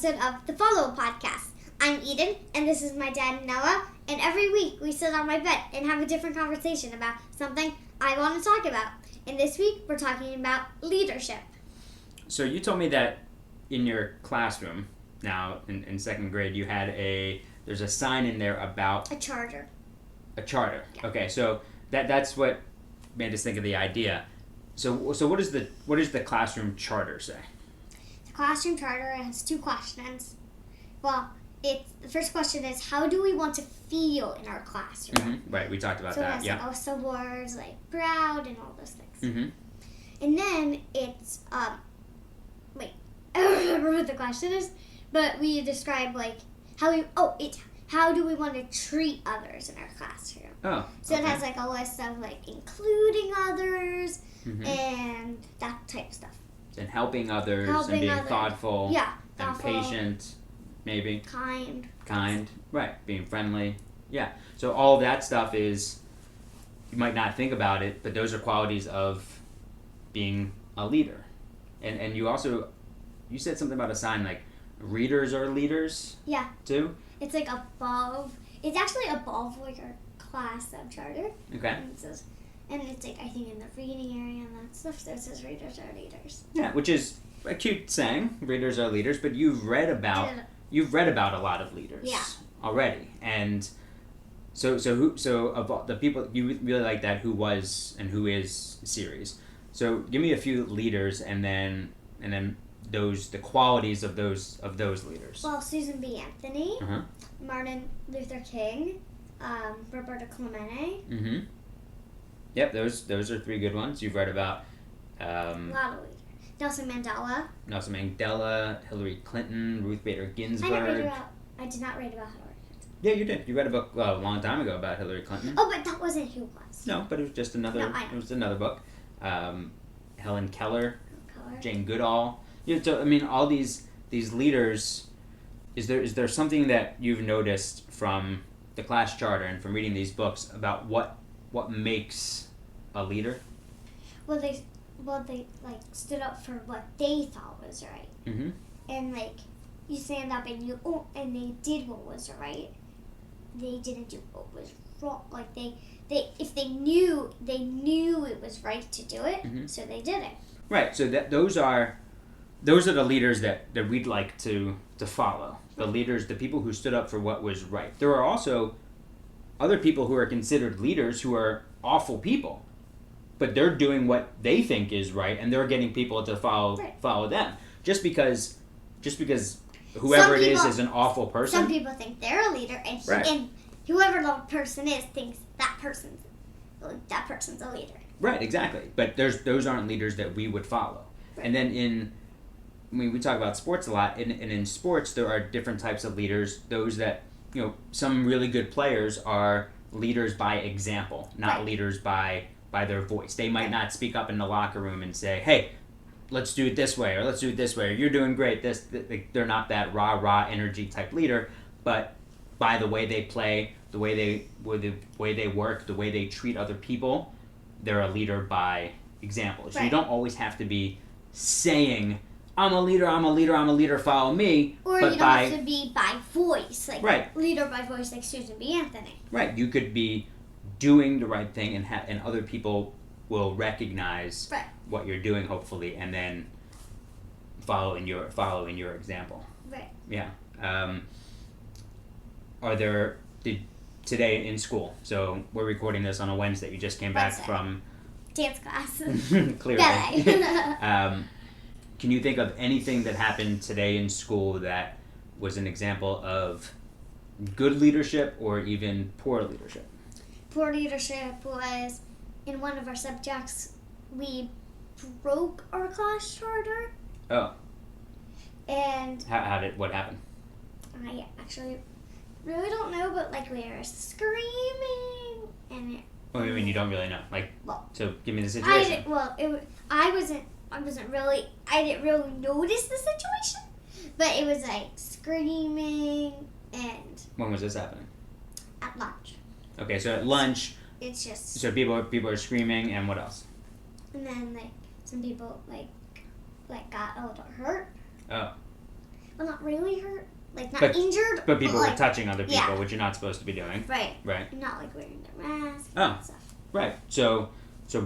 episode of the Follow Podcast. I'm Eden, and this is my dad, Noah, and every week we sit on my bed and have a different conversation about something I want to talk about. And this week we're talking about leadership. So you told me that in your classroom, now in second grade, you had there's a sign in there about... A charter. A charter. Yeah. Okay, so that's what made us think of the idea. So what does the classroom charter say? The classroom charter has two questions. Well, the first question is, how do we want to feel in our classroom? Mm-hmm. Right, we talked about that. So it has some words like proud and all those things. Mm-hmm. And then it's wait, I don't remember what the question is, but we describe how do we want to treat others in our classroom? Oh. So okay. it has a list of including others Mm-hmm. and that type of stuff. And helping others and being thoughtful. Yeah. And patient, maybe. Kind. Right. Being friendly. Yeah. So all of that stuff is, you might not think about it, but those are qualities of being a leader. And you said something about a sign like readers are leaders. Yeah. Too? It's above. It's actually above our class charter. Okay. And it's I think in the reading area and that stuff, so it says readers are leaders. Yeah, which is a cute saying, readers are leaders, but you've read about a lot of leaders already. And so of the people you really like that Who Was and Who Is series. So give me a few leaders and then the qualities of those leaders. Well, Susan B. Anthony, Uh-huh. Martin Luther King, Roberto Clemente. Mm-hmm. Yep, those are three good ones. You've read about A lot of leaders. Nelson Mandela, Hillary Clinton, Ruth Bader Ginsburg. I did not read about Hillary Clinton. Yeah, you did. You read a book a long time ago about Hillary Clinton. Oh, but that wasn't Who Was. No, but it was just another. No, I know. It was another book. Helen Keller, Jane Goodall. So I mean, all these leaders. Is there something that you've noticed from the class charter and from reading these books about what makes a leader? Well, they stood up for what they thought was right. Mm-hmm. And you stand up and and they did what was right. They didn't do what was wrong. If they knew it was right to do it, mm-hmm. so they did it. Right. So those are the leaders that we'd like to follow. The leaders, the people who stood up for what was right. There are also other people who are considered leaders who are awful people, but they're doing what they think is right, and they're getting people to follow them. Just because whoever it is an awful person. Some people think they're a leader, and whoever the person is thinks that person's a leader. Right, exactly. But those aren't leaders that we would follow. Right. And then we talk about sports a lot, and in sports there are different types of leaders. Those that, some really good players are leaders by example, not leaders by their voice. They might not speak up in the locker room and say, "Hey, let's do it this way," or "Let's do it this way," or "You're doing great." They're not that rah energy type leader, but by the way they play, the way they work, the way they treat other people, they're a leader by example. So you don't always have to be saying, I'm a leader, follow me. Or you don't have to be by voice, leader by voice like Susan B. Anthony. Right. You could be doing the right thing and other people will recognize what you're doing, hopefully, and then follow in your example. Right. Yeah. Today in school, so we're recording this on a Wednesday. You just came back from dance class. Clearly. Can you think of anything that happened today in school that was an example of good leadership or even poor leadership? Poor leadership was in one of our subjects. We broke our class charter. Oh. And what happened? I actually really don't know, but we were screaming and it. Oh, you mean you don't really know? So give me the situation. I didn't really notice the situation, but it was screaming and. When was this happening? At lunch. Okay, so at lunch. It's just. So people are screaming, and what else? And then some people got a little hurt. Oh. well, not really hurt, like not But- injured. But people like, were touching other people, yeah. which you're not supposed to be doing. Right. Right. Not like wearing their mask Oh. and stuff. Right. So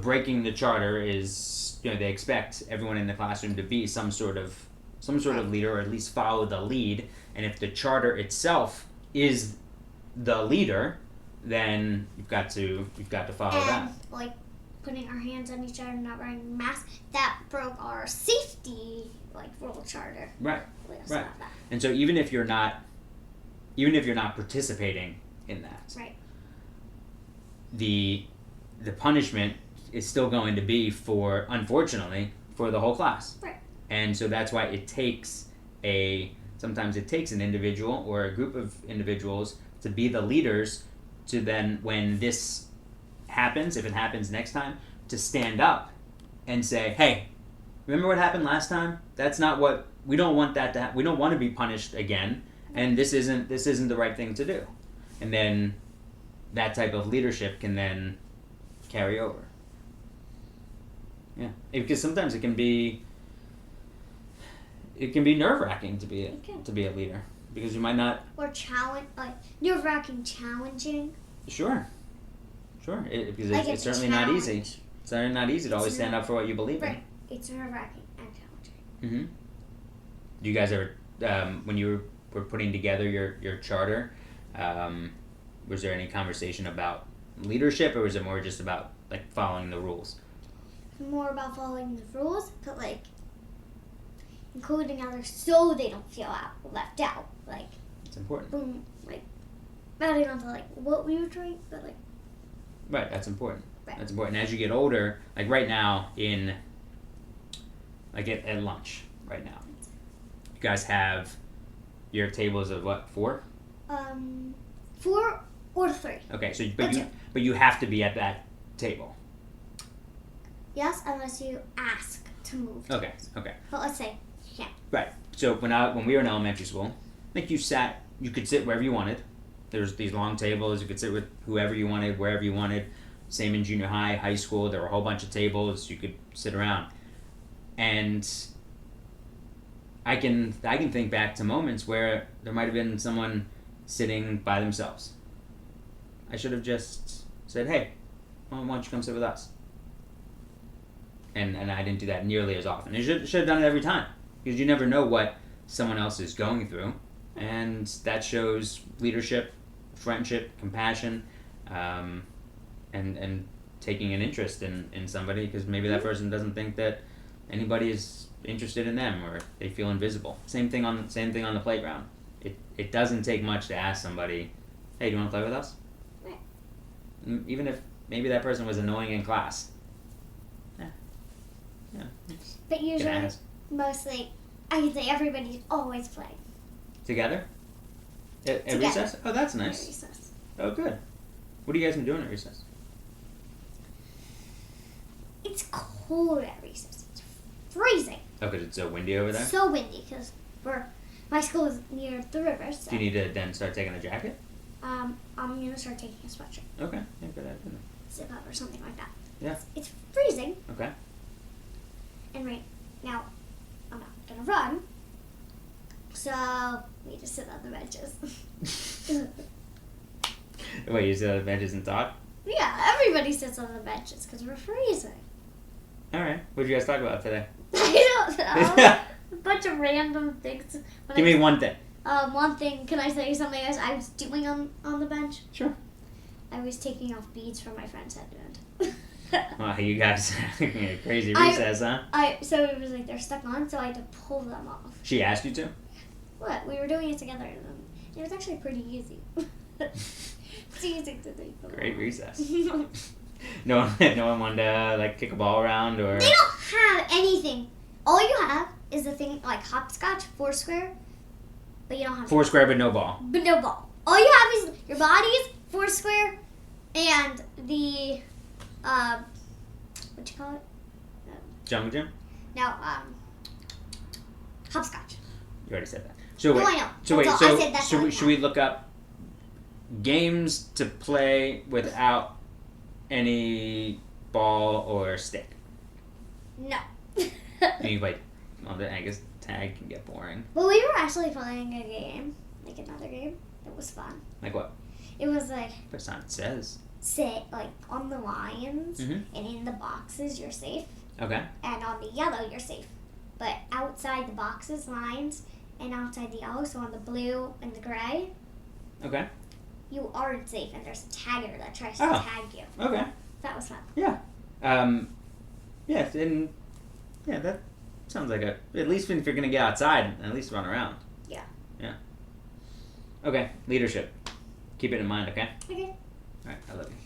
breaking the charter is, they expect everyone in the classroom to be some sort of leader, or at least follow the lead. And if the charter itself is the leader, then you've got to follow that. And like putting our hands on each other, not wearing masks, that broke our safety rule charter. Right. We also Right. have that. And so even if you're not participating in that, Right. the punishment is still going to be unfortunately for the whole class. Right. And so that's why sometimes it takes an individual or a group of individuals to be the leaders, to then, when this happens, if it happens next time, to stand up and say, hey, remember what happened last time? That's not what, we don't want that to happen. We don't want to be punished again, and this isn't the right thing to do. And then that type of leadership can then carry over. Yeah, because sometimes it can be nerve-wracking to be a leader, because you might not. Or nerve-wracking, challenging. Sure. Because Like it's it's a certainly not easy. challenge. It's certainly not easy to always It's stand not- up for what you believe Right. It's nerve-wracking and challenging. in. Do you guys ever, when you were putting together your charter, was there any conversation about leadership, or was it more just about following the rules? More about following the rules, but including others so they don't feel left out. It's important. Boom, adding on to what we were doing, but Right, that's important. Right. That's important. As you get older, right now at lunch right now, you guys have your tables of what, 4? 4 or 3. Okay, so Okay. but you have to be at that table. Yes, unless you ask to move. Okay. Okay. But let's say you can't. Right. So when we were in elementary school, you could sit wherever you wanted. There's these long tables. You could sit with whoever you wanted, wherever you wanted. Same in junior high, high school. There were a whole bunch of tables you could sit around. And I can think back to moments where there might have been someone sitting by themselves. I should have just said, hey, why don't you come sit with us? And I didn't do that nearly as often. I should have done it every time, because you never know what someone else is going through, and that shows leadership, friendship, compassion, and taking an interest in somebody, because maybe that person doesn't think that anybody is interested in them, or they feel invisible. Same thing on the playground. It doesn't take much to ask somebody, hey, do you want to play with us? Right. Even if maybe that person was annoying in class. Yeah. But usually, ask. mostly, I can say everybody's always playing. Together? At Together. recess? Oh, that's At nice. recess. Oh, good. What have you guys been doing at recess? It's cold at recess. It's freezing. Oh, because it's so windy over there? So windy because my school is near the river. So, Do you need to then start taking a jacket? I'm gonna start taking a sweatshirt, Okay. Yeah, good idea. zip up, or something like that. Yeah. It's freezing, Okay. and right now I'm not gonna run, so we just sit on the benches. Wait, you sit on the benches and talk? Yeah, everybody sits on the benches because we're freezing. Alright. What did you guys talk about today? I don't know. A bunch of random things. Give me one thing. One thing. Can I tell you something else I was doing on the bench? Sure. I was taking off beads from my friend's headband. Oh, you guys having a crazy recess, huh? So it was they're stuck on, so I had to pull them off. She asked you to? What? We were doing it together, and it was actually pretty easy. It's easy to do. Great recess. No one wanted to kick a ball around, or They don't have anything. All you have is the thing hopscotch, Foursquare, but you don't have Foursquare but no ball. But no ball. All you have is your bodies, Foursquare, and the what you call it? Jungle gym? No, hopscotch. You already said that. So No, wait. I know. So That's wait. all. I So said that's should all we I should we look up games to play without any ball or stick? No. And you play, well, I guess Tag can get boring. Well, we were actually playing a game, like another game. It was fun. Like what? It was like That's not what it says. sit like on the lines, Mhm. and in the boxes you're safe, Okay. and on the yellow you're safe. But outside the boxes, lines, and outside the yellow, so on the blue and the gray, Okay. you aren't safe, and there's a tagger that tries to Oh. tag you. Okay. That was fun. Yeah, and yeah, that sounds like at least if you're gonna get outside, at least run around. Yeah. Yeah. Okay, leadership. Keep it in mind, okay? Okay. All right, I love you.